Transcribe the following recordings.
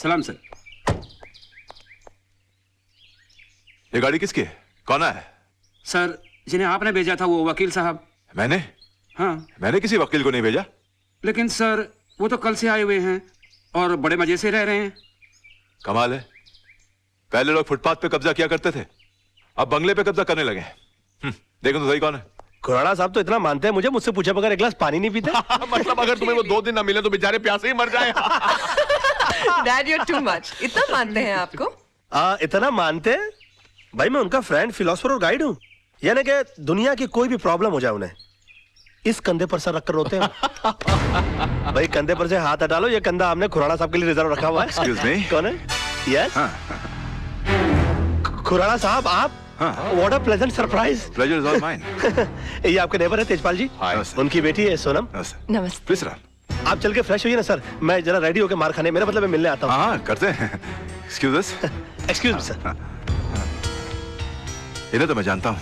सलाम सर। ये गाड़ी किसकी है? कौन है? सर, जिन्हें आपने भेजा था वो वकील साहब। मैंने? हाँ। मैंने किसी वकील को नहीं भेजा। लेकिन सर, वो तो कल से आए हुए हैं और बड़े मजे से रह रहे हैं। कमाल है, पहले लोग फुटपाथ पे कब्जा किया करते थे, अब बंगले पे कब्जा करने लगे। देखो तो सही कौन है। खुराना साहब तो इतना मानते हैं मुझे, मुझसे पूछे बगैर एक गिलास पानी नहीं पीते। मतलब अगर तुम्हें वो 2 दिन ना मिले तो बेचारे प्यासे ही मर जाए। Dad you are too much. इतना मानते हैं आपको? इतना मानते हैं भाई, मैं उनका फ्रेंड, फिलोसोफर और गाइड हूँ। यानी कि दुनिया की कोई भी प्रॉब्लम हो जाए उन्हें इस कंधे पर सर रखकर रोते हैं। भाई कंधे पर से हाथ हटा लो, ये कंधा हमने खुराना साहब के लिए रिजर्व रखा हुआ है। Excuse me? कौन है? यस खुराना साहब, आप? What a pleasant surprise. Pleasure is all mine. ये आपके नेबर है तेजपाल जी। उनकी बेटी है सोनम। नमस्ते। प्लीज सर, आप चल के फ्रेश होइए ना सर, मैं जरा रेडी होकर मार खाने, मेरा मतलब मैं मिलने आता हूँ। हाँ करते हैं। एक्सक्यूज अस। Excuse me sir. इन्हें तो मैं जानता हूँ।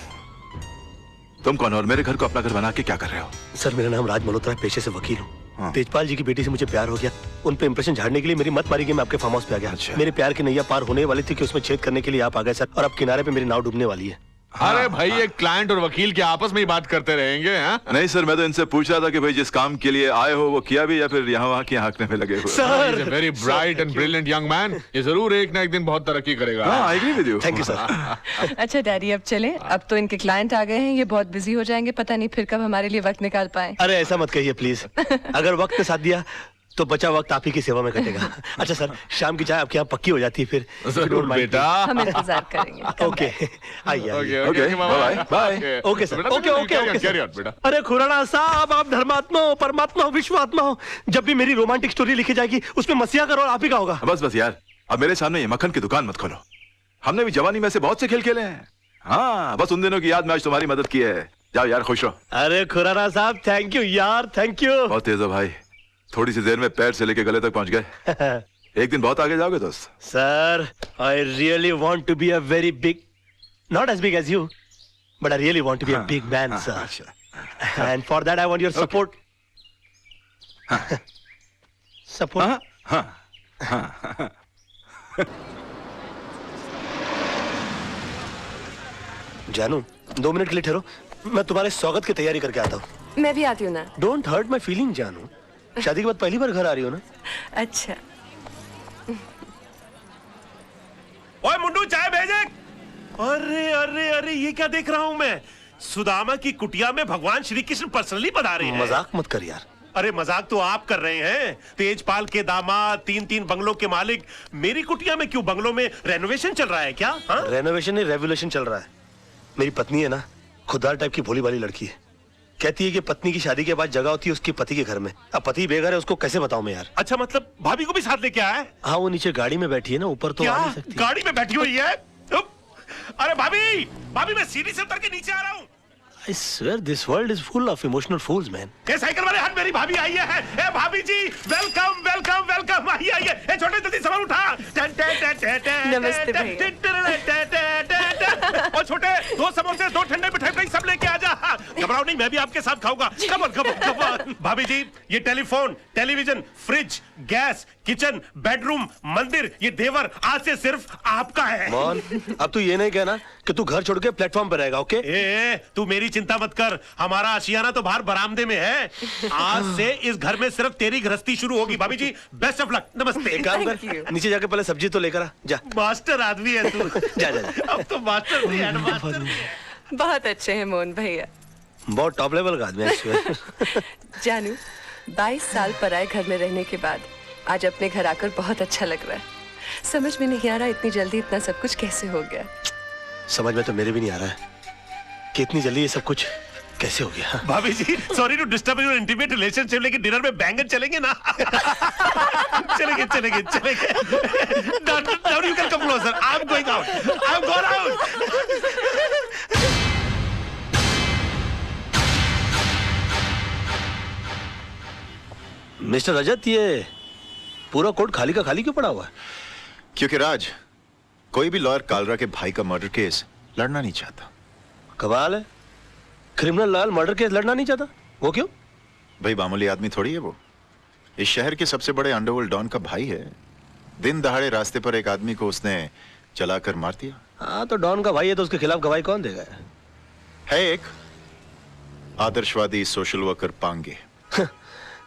तुम कौन हो और मेरे घर को अपना घर बना के क्या कर रहे हो? सर मेरा नाम राज मल्होत्रा है, पेशे से वकील हूँ। तेजपाल जी की बेटी से मुझे प्यार हो गया, उन पे इंप्रेशन झाड़ने के लिए मेरी मत मारी गई, मैं आपके फार्म हाउस पे आ गया। अच्छा। मेरे प्यार की नैया पार होने वाली थी कि उसमें छेद करने के लिए आप आ गए सर, और अब किनारे पे मेरी नाव डूबने वाली है। अरे भाई, एक क्लाइंट और वकील के आपस में ही बात करते रहेंगे। नहीं सर, मैं तो इनसे पूछ रहा था कि भाई जिस काम के लिए आए हो वो किया भी या फिर यहाँ वहाँ की हाँकने में लगे हुए। Sir very bright and brilliant young man, ये जरूर एक ना एक दिन बहुत तरक्की करेगा। I agree with you. Thank you sir. अच्छा डैडी, अब चलें, अब तो इनके क्लाइंट आ गए हैं, ये बहुत बिजी हो जाएंगे, पता नहीं फिर कब हमारे लिए वक्त निकाल पाए। अरे ऐसा मत कहिए प्लीज, अगर वक्त ने साथ दिया तो बचा वक्त आप ही की सेवा में कटेगा। अच्छा सर, शाम की चाय आपके यहाँ पक्की हो जाती है फिर? जरूर बेटा, हम इंतजार करेंगे। ओके आइए। Okay bye bye. Okay sir, okay okay okay. अरे खुराना साहब, आप धर्मात्मा हो, परमात्मा हो, विश्वात्मा हो। जब भी मेरी रोमांटिक स्टोरी लिखी जाएगी उसमें मसीहा का रोल आप ही का होगा। बस बस यार, अब मेरे सामने ये मक्खन की दुकान मत खोलो। हमने भी जवानी में से बहुत से खेल खेले हैं। हाँ, बस उन दिनों की याद में आज तुम्हारी मदद की है। जाओ यार, खुश रहो। अरे खुराना साहब, थैंक यू यार, थैंक यू। बहुत तेज हो भाई, थोड़ी सी देर में पैर से लेके गले तक पहुंच गए। एक दिन बहुत आगे जाओगे दोस्त। Sir, I really want to be a very big, not as big as you, but I really want to be a big man sir, and for that I want your support. Support. जानू, 2 minute के लिए ठहरो, मैं तुम्हारे स्वागत की तैयारी करके आता हूँ। मैं भी आती हूँ ना। डोंट हर्ट माई फीलिंग जानू, शादी के बाद पहली बार घर आ रही हो ना? अच्छा। ओए मुंडू, चाय भेजे। अरे अरे अरे, ये क्या देख रहा हूँ मैं? सुदामा की कुटिया में भगवान श्री कृष्ण पर्सनली पधारे हैं। मजाक मत कर यार। अरे मजाक तो आप कर रहे हैं। तेजपाल के दामाद, 3-3 बंगलों के मालिक मेरी कुटिया में क्यों? बंगलों में रेनोवेशन चल रहा है क्या? रेनोवेशन नहीं, रेवोल्यूशन चल रहा है। मेरी पत्नी है ना, खुददार टाइप की भोली भाली लड़की है। कहती है कि पत्नी की शादी के बाद जगह होती है उसकी पति के घर में। अब पति बेघर है, उसको कैसे बताऊं मैं यार? अच्छा, मतलब भाभी को भी साथ लेके आया है? हाँ, वो नीचे गाड़ी में बैठी है ना, ऊपर तो क्या? आ नहीं सकती। गाड़ी में बैठी हुई है? अरे भाभी, भाभी मैं सीढ़ी से उतर के नीचे आ रहा हूँ। I swear this world is full of emotional fools, man. ये साइकिल वाले हाथ, मेरी भाभी आई है। ए भाभी जी, वेलकम वेलकम वेलकम। आइए आइए। ए छोटे, जल्दी सामान उठा। नमस्ते और छोटे, 2 समोसे, 2 ठंडे मिठाई सब लेके आ जा। घबराओ नहीं, मैं भी आपके साथ खाऊंगा। Come on come on come on. भाभी जी, ये telephone, television, fridge, gas, kitchen, bedroom, मंदिर, ये देवर आज से सिर्फ आपका है। मोहन, अब तू ये नहीं कहना कि तू घर छोड़ के प्लेटफॉर्म पर रहेगा, ओके? ए, तू मेरी चिंता मत कर, हमारा आशियाना तो बाहर बरामदे में है। आज से इस घर में सिर्फ तेरी गृहस्थी शुरू होगी। भाभी जी, बेस्ट ऑफ लक। नमस्ते। एक काम कर, नीचे जाके पहले सब्जी तो लेकर आ जा। मास्टर आदमी है तू। जा जा जा। अब तो मास्टर भी है, मास्टर भी है। बहुत अच्छे हैं मोहन भैया। बहुत टॉप लेवल का आदमी है। जानू, 22 साल पराए घर में रहने के बाद आज अपने घर आकर बहुत अच्छा लग रहा है। समझ में नहीं आ रहा इतनी जल्दी इतना सब कुछ कैसे हो गया। समझ में तो मेरे भी नहीं आ रहा है कि इतनी जल्दी ये सब कुछ कैसे हो गया। भाभी जी, sorry to disturb your intimate relationship, लेकिन डिनर में बैंगन चलेंगे ना? चलेंगे चलेंगे चलेंगे। Now you can come closer. I'm going out. I'm going out. Mister Rajat, ये पूरा कोर्ट खाली का खाली क्यों पड़ा हुआ है? क्योंकि राज, कोई भी लॉयर कालरा के भाई का मर्डर केस लड़ना नहीं चाहता। कमाल है, क्रिमिनल लॉयर मर्डर केस लड़ना नहीं चाहता। वो क्यों? भाई मामूली आदमी थोड़ी है वो, इस शहर के सबसे बड़े अंडरवर्ल्ड डॉन का भाई है। दिन दहाड़े रास्ते पर एक आदमी को उसने चलाकर मार दिया। हाँ तो डॉन का भाई है तो उसके खिलाफ गवाही कौन देगा? है एक आदर्शवादी सोशल वर्कर पांगे।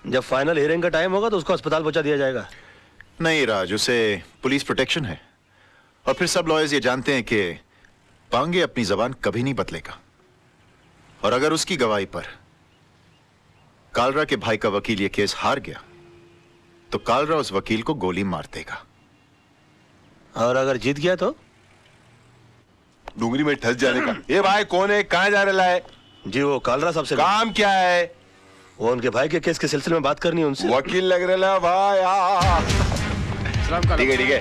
जब फाइनल हियरिंग का टाइम होगा तो उसको अस्पताल पहुंचा दिया जाएगा। नहीं राज, उसे पुलिस प्रोटेक्शन है और फिर सब लॉयर्स ये जानते हैं कि पांगे अपनी जबान कभी नहीं बदलेगा और अगर उसकी गवाही पर कालरा के भाई का वकील ये केस हार गया तो कालरा उस वकील को गोली मार देगा। और अगर जीत गया तो? डूंगरी में ठस जाने का। ये भाई कौन है, कहाँ जा रहा है? जी वो कालरा साहब से काम क्या है? वो उनके भाई के केस के सिलसिले में बात करनी है उनसे। वकील लग रहा है भाई। ठीक है ठीक है।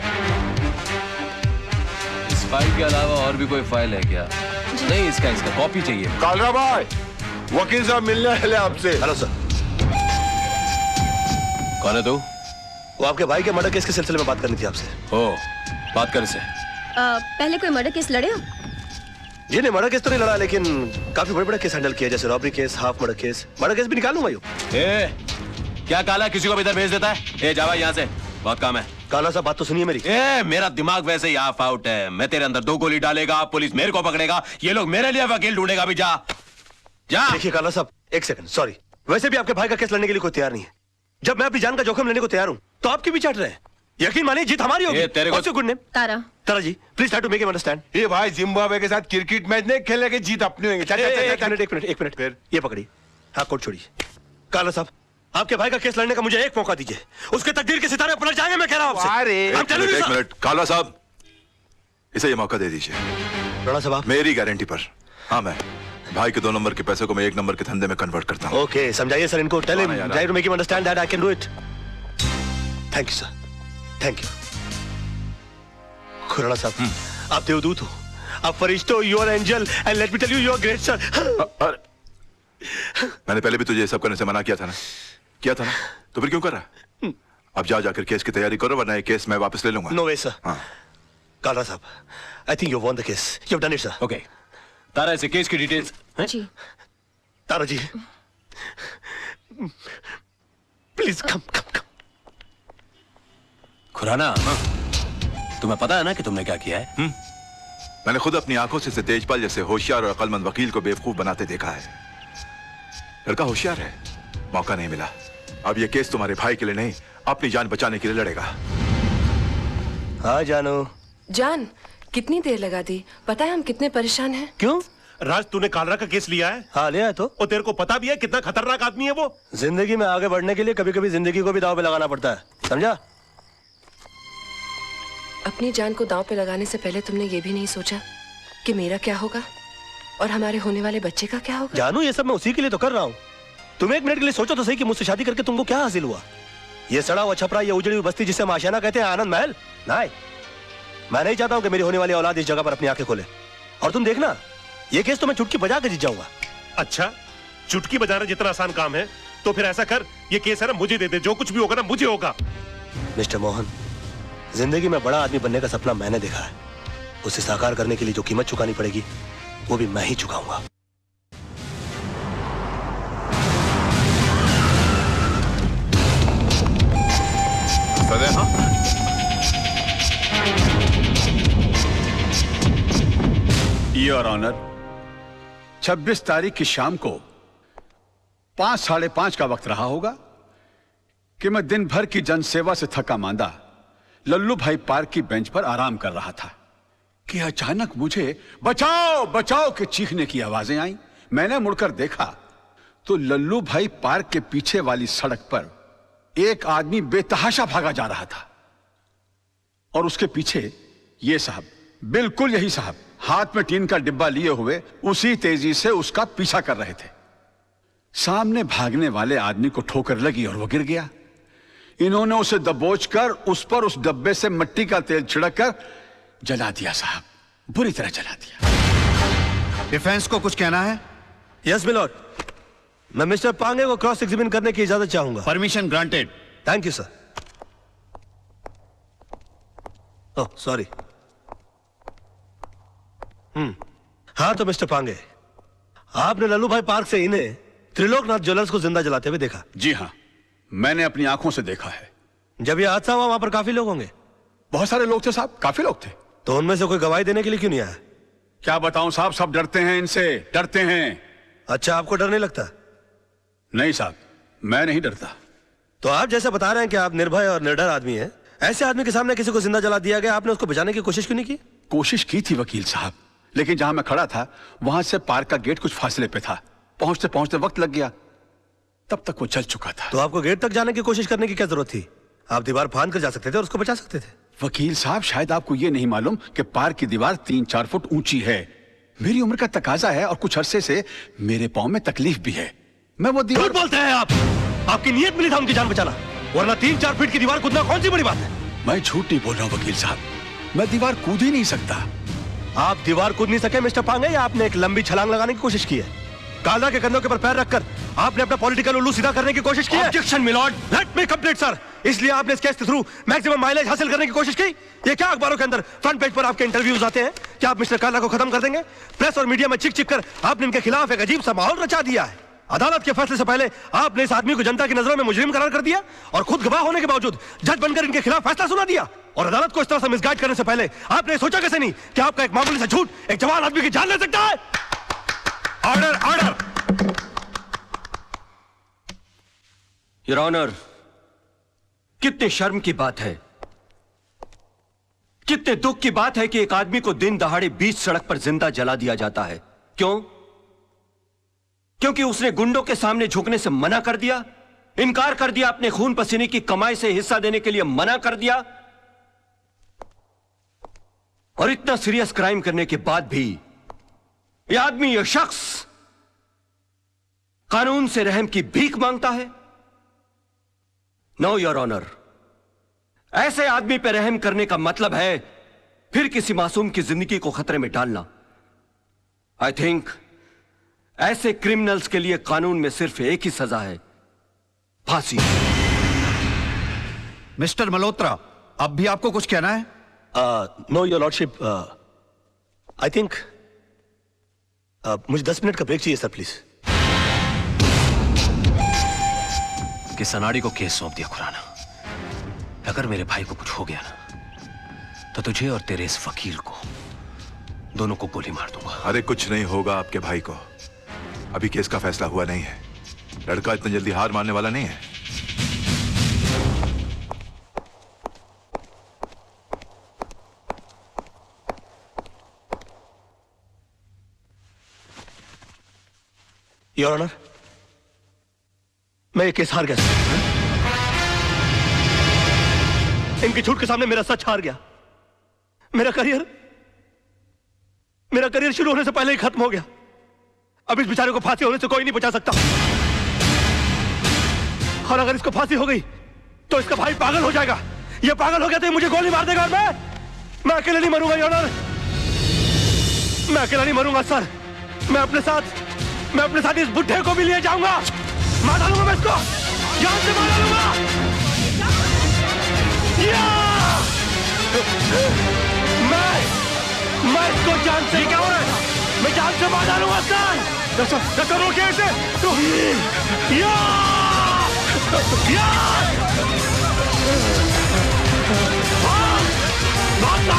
इस फाइल के अलावा और भी कोई फाइल है क्या? नहीं, इसका कॉपी चाहिए। कालरा भाई, वकील साहब मिलने वाले आपसे। Hello sir. कौन है तू? वो आपके भाई के मर्डर केस के सिलसिले में बात करनी थी आपसे। ओ, बात कर इससे। पहले कोई मर्डर केस लड़े हो? जी नहीं, मर्डर केस तो नहीं लड़ा, लेकिन काफी बड़े बड़े केस हैंडल किए, जैसे robbery case, half murder case भी निकालूंगा। यूं क्या काला किसी को भी इधर भेज देता है? ए जावा यहाँ से, बहुत काम है। काला साहब बात तो सुनिए मेरी। मेरा दिमाग वैसे ही ऑफ आउट है। मैं तेरे अंदर 2 गोली डालेगा, पुलिस मेरे को पकड़ेगा, ये लोग मेरे लिए वकील ढूंढेगा। भी जा जा। देखिए काला साहब, एक सेकंड, सॉरी, वैसे भी आपके भाई का केस लड़ने के लिए कोई तैयार नहीं है। जब मैं अपनी जान का जोखिम लेने को तैयार हूँ तो आपकी भी चाट रहे हैं। यकीन मानिए जीत हमारी होगी। तेरे को good name Tara ji, please try to make him understand. ये भाई जिम्बाब्वे के साथ क्रिकेट मैच नहीं खेलने के, जीत अपनी होगी। एक मिनट फिर ये पकड़िए। हाँ, कोट छोड़िए। काला साहब, आपके भाई का केस लड़ने का मुझे एक मौका दीजिए, उसके तकदीर के सितारे पलट जाएंगे। मैं कह रहा हूँ आपसे। एक मिनट काला साहब, इसे ये मौका दे दीजिए। राणा साहब, मेरी गारंटी पर। हाँ, मैं भाई के 2 नंबर के पैसे को मैं 1 नंबर के धंधे में कन्वर्ट करता हूँ। ओके, समझाइए सर इनको। Tell him, try to make him understand that I can do it. Thank you sir, thank you. Khurana साहब, आप देवदूत हो, आप फरिश्ते हो, you are angel and let me tell you, you are great sir. मैंने पहले भी तुझे ये सब करने से मना किया था ना? तो फिर क्यों कर रहा? अब जाकर केस की तैयारी करो, वरना ये केस मैं वापस ले लूंगा। नो वे सर। कालरा साहब, I think you won the case, you have done it sir. Okay, Tara इसे केस की डिटेल्स। जी Tara ji, please come come come. Khurana, तुम्हें पता है ना कि तुमने क्या किया है? मैंने खुद अपनी आंखों से तेजपाल जैसे होशियार और अक्लमंद वकील को बेवकूफ बनाते देखा है। लड़का होशियार है, मौका नहीं मिला। अब ये केस तुम्हारे भाई के लिए नहीं, अपनी जान बचाने के लिए लड़ेगा। हाँ जानू। जान, कितनी देर लगा दी? पता है हम कितने परेशान हैं। क्यों? राज, तूने कालरा का केस लिया है? हाँ लिया है। तो और तेरे को पता भी है कितना खतरनाक आदमी है वो? जिंदगी में आगे बढ़ने के लिए कभी कभी जिंदगी को भी दांव पे लगाना पड़ता है, समझा? अपनी जान को दांव पे लगाने से पहले तुमने ये भी नहीं सोचा कि मेरा क्या होगा और हमारे होने वाले बच्चे का क्या होगा? जानू, ये सब मैं उसी के लिए तो कर रहा हूँ। तुम एक मिनट के लिए सोचो तो सही कि मुझसे शादी करके तुमको क्या हासिल हुआ? ये सड़ा हुआ छपरा, ये उजड़ी हुई बस्ती जिसे हम आशियाना कहते हैं, आनंद महल? नहीं, मैं नहीं चाहता हूँ कि मेरी होने वाली औलाद इस जगह पर अपनी आंखें खोले। और तुम देखना, ये केस तो मैं चुटकी बजा के जीत जाऊंगा। अच्छा, चुटकी बजाना जितना आसान काम है तो फिर ऐसा कर, ये केस है ना मुझे दे दे, जो कुछ भी होगा ना मुझे होगा। मिस्टर मोहन, जिंदगी में बड़ा आदमी बनने का सपना मैंने देखा है। उसे साकार करने के लिए जो कीमत चुकानी पड़ेगी वो भी मैं ही चुकाऊंगा। योर ऑनर, 26 तारीख की शाम को 5, साढ़े 5 का वक्त रहा होगा कि मैं दिन भर की जनसेवा से थका मांदा लल्लू भाई पार्क की बेंच पर आराम कर रहा था कि अचानक मुझे बचाओ बचाओ के चीखने की आवाजें आई। मैंने मुड़कर देखा तो लल्लू भाई पार्क के पीछे वाली सड़क पर एक आदमी बेतहाशा भागा जा रहा था और उसके पीछे ये साहब, बिल्कुल यही साहब, हाथ में टीन का डिब्बा लिए हुए उसी तेजी से उसका पीछा कर रहे थे। सामने भागने वाले आदमी को ठोकर लगी और वो गिर गया। इन्होंने उसे दबोचकर उस पर उस डब्बे से मिट्टी का तेल छिड़ककर जला दिया साहब, बुरी तरह जला दिया। डिफेंस को कुछ कहना है? यस मिलॉर्ड, मैं मिस्टर पांगे को क्रॉस एग्जामिन करने की इजाजत चाहूंगा। Permission granted. Thank you sir. Oh sorry. हाँ तो मिस्टर पांगे, आपने लल्लू भाई पार्क से इन्हें त्रिलोकनाथ ज्वेलर्स को जिंदा जलाते हुए देखा? जी हाँ, मैंने अपनी आंखों से देखा है। जब यह हादसा हुआ वहां पर काफी लोग होंगे? बहुत सारे लोग थे साहब, काफी लोग थे। तो उनमें से कोई गवाही देने के लिए क्यों नहीं आया? क्या बताऊं साहब, सब डरते हैं इनसे, डरते हैं। अच्छा, आपको डर नहीं लगता? नहीं साहब, मैं नहीं डरता। तो आप जैसे बता रहे हैं कि आप निर्भय और निडर आदमी हैं, ऐसे आदमी के सामने किसी को जिंदा जला दिया गया, आपने उसको बचाने की कोशिश क्यों नहीं की? कोशिश की थी वकील साहब, लेकिन जहां मैं खड़ा था वहां से पार्क का गेट कुछ फासले पे था। पहुंचते पहुंचते वक्त लग गया, तब तक वो चल चुका था। तो आपको गेट तक जाने की कोशिश करने की क्या जरूरत थी? आप दीवार फांद कर जा सकते थे और उसको बचा सकते थे। वकील साहब, शायद आपको ये नहीं मालूम कि पार्क की दीवार 3-4 फुट ऊंची है। मेरी उम्र का तकाजा है और कुछ अरसे से मेरे पांव में तकलीफ भी है। मैं वो दीवार... झूठ बोलते हैं आप। आपकी नीयत मिली था उनकी जान बचाना, वरना 3-4 फीट की दीवार कूदना कौन सी बड़ी बात है? मैं झूठ नहीं बोल रहा हूं वकील साहब, मैं दीवार कूद ही नहीं सकता। आप दीवार कूद नहीं सके मिस्टर पांगे, या आपने एक लंबी छलांग लगाने की कोशिश की है? काला के कंधों के ऊपर पैर रखकर आपने अपना पॉलिटिकल उल्लू सीधा करने की कोशिश की है? Objection milord. Let me complete sir. इसलिए आपने इस केस के थ्रू मैक्सिमम माइलेज हासिल करने की कोशिश की? ये क्या अखबारों के अंदर फ्रंट पेज पर आपके इंटरव्यूज आते हैं? क्या आप मिस्टर काला को खत्म कर देंगे? प्रेस और मीडिया में चिक चिक कर आपने इनके खिलाफ एक अजीब सा माहौल रचा दिया है। अदालत के फैसले से पहले आपने इस आदमी को जनता की नजरों में मुजरिम करार कर दिया और खुद गवाह होने के बावजूद जज बनकर इनके खिलाफ फैसला सुना दिया। और अदालत को इस तरह से मिसगाइड करने से पहले आपने सोचा कैसे नहीं कि आपका एक मामूली सा झूठ एक जवान आदमी की जान ले सकता है? Order, order. योर ऑनर, कितने शर्म की बात है, कितने दुख की बात है कि एक आदमी को दिन दहाड़े बीच सड़क पर जिंदा जला दिया जाता है। क्यों? क्योंकि उसने गुंडों के सामने झुकने से मना कर दिया, इनकार कर दिया, अपने खून पसीने की कमाई से हिस्सा देने के लिए मना कर दिया। और इतना सीरियस क्राइम करने के बाद भी यह आदमी, यह शख्स कानून से रहम की भीख मांगता है। नो योर ऑनर, ऐसे आदमी पर रहम करने का मतलब है फिर किसी मासूम की जिंदगी को खतरे में डालना। आई थिंक ऐसे क्रिमिनल्स के लिए कानून में सिर्फ एक ही सजा है, फांसी। मिस्टर मल्होत्रा, अब भी आपको कुछ कहना है? Know your lordship, I think मुझे 10 मिनट का ब्रेक चाहिए सर, प्लीज। कि सनाड़ी को केस सौंप दिया खुराना। अगर मेरे भाई को कुछ हो गया ना, तो तुझे और तेरे इस वकील को दोनों को गोली मार दूंगा। अरे कुछ नहीं होगा आपके भाई को, अभी केस का फैसला हुआ नहीं है। लड़का इतनी जल्दी हार मानने वाला नहीं है। योर ऑनर, मैं ये केस हार गया। इनके झूठ के सामने मेरा सच हार गया। मेरा करियर शुरू होने से पहले ही खत्म हो गया। अब इस बेचारे को फांसी होने से कोई नहीं बचा सकता। और अगर इसको फांसी हो गई तो इसका भाई पागल हो जाएगा। ये पागल हो गया तो ये मुझे गोली मार देगा और मैं अकेले नहीं मरूंगा योर ऑनर। मैं अकेला नहीं मरूंगा सर। मैं अपने साथ इस बुढ़े को भी लिए जाऊंगा। मार डालूंगा मैं इसको, जान से मार डालूंगा। मैं इसको जान से, क्या हो रहा है? मैं जान से मार डालूंगा सर। रोकिए इसे।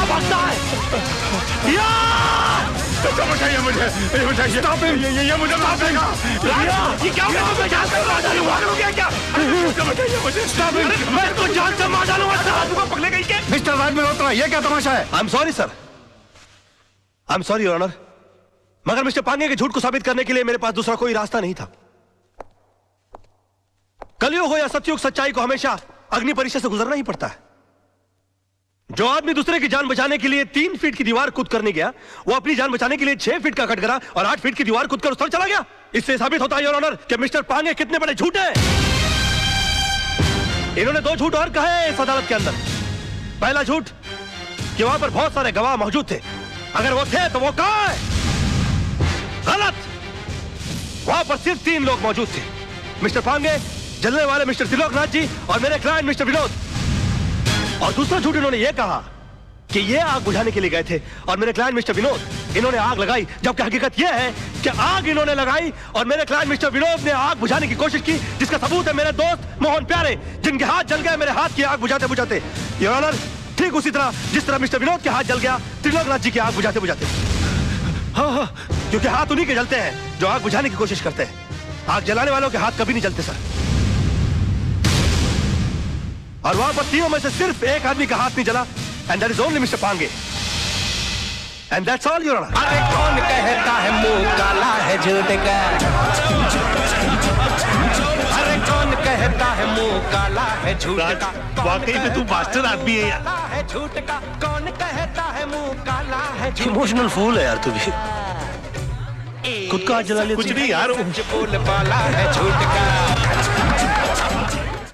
भागता है। बताइए मुझे, ये मुझे मार देगा। ये क्या हो गया? मैं जान से मार डालूंगा। क्या? बताइए मुझे। मैं इसको जान से मार डालूंगा सर। पकड़े गई क्या? मिस्टर राज मल्होत्रा, ये क्या तमाशा है? I am sorry sir, I am sorry your honour, मगर मिस्टर पांगे के झूठ को साबित करने के लिए मेरे पास दूसरा कोई रास्ता नहीं था। कलयुग हो या सतयुग, सच्चाई को हमेशा अग्नि परीक्षा से गुजरना ही पड़ता है। जो आदमी दूसरे की जान बचाने के लिए 3 फीट की दीवार कूद करने गया, वो अपनी जान बचाने के लिए 6 फीट का कटघरा और 8 फीट की दीवार कूद कर उस तरफ चला गया। इससे साबित होता है योर ऑनर कि मिस्टर पांगे कितने बड़े झूठ हैं। इन्होंने 2 झूठ और कहे इस अदालत के अंदर। पहला झूठ कि वहां पर बहुत सारे गवाह मौजूद थे। अगर वो थे तो वो कहां है? गलत। वहां पर सिर्फ 3 लोग मौजूद थे, मिस्टर पांगे, जलने वाले मिस्टर त्रिलोकनाथ जी और मेरे क्लाइंट मिस्टर विनोद। और दूसरा झूठ इन्होंने ये कहा कि ये आग बुझाने के लिए गए थे और मेरे क्लाइंट मिस्टर विनोद इन्होंने आग लगाई, जबकि हकीकत यह है कि आग इन्होंने लगाई और मेरे क्लाइंट मिस्टर विनोद ने आग बुझाने की कोशिश की, जिसका सबूत है मेरे दोस्त मोहन प्यारे, जिनके हाथ जल गए मेरे हाथ की आग बुझाते बुझाते। योर ऑनर, ठीक उसी तरह जिस तरह मिस्टर विनोद के हाथ जल गया त्रिलोकनाथ जी की आग बुझाते बुझाते। हाँ, क्योंकि हाथ उन्हीं के जलते हैं जो आग बुझाने की कोशिश करते हैं। आग जलाने वालों के हाथ कभी नहीं जलते सर। और वहां पर तीनों में से सिर्फ एक आदमी का हाथ नहीं जला, and that is only mister Pange. And that's all your honour. अरे कौन कहता है मुंह काला है झूठ का? अरे कौन कहता है मुंह काला है झूठ का? वाकई में तू मास्टर आदमी है यार। है झूठ का? कौन कहता है मुंह काला है झूठ? इमोशनल फूल है यार तू भी। खुद को हाथ जला लिया। कुछ नहीं यार, बोल पाला है झूठ का।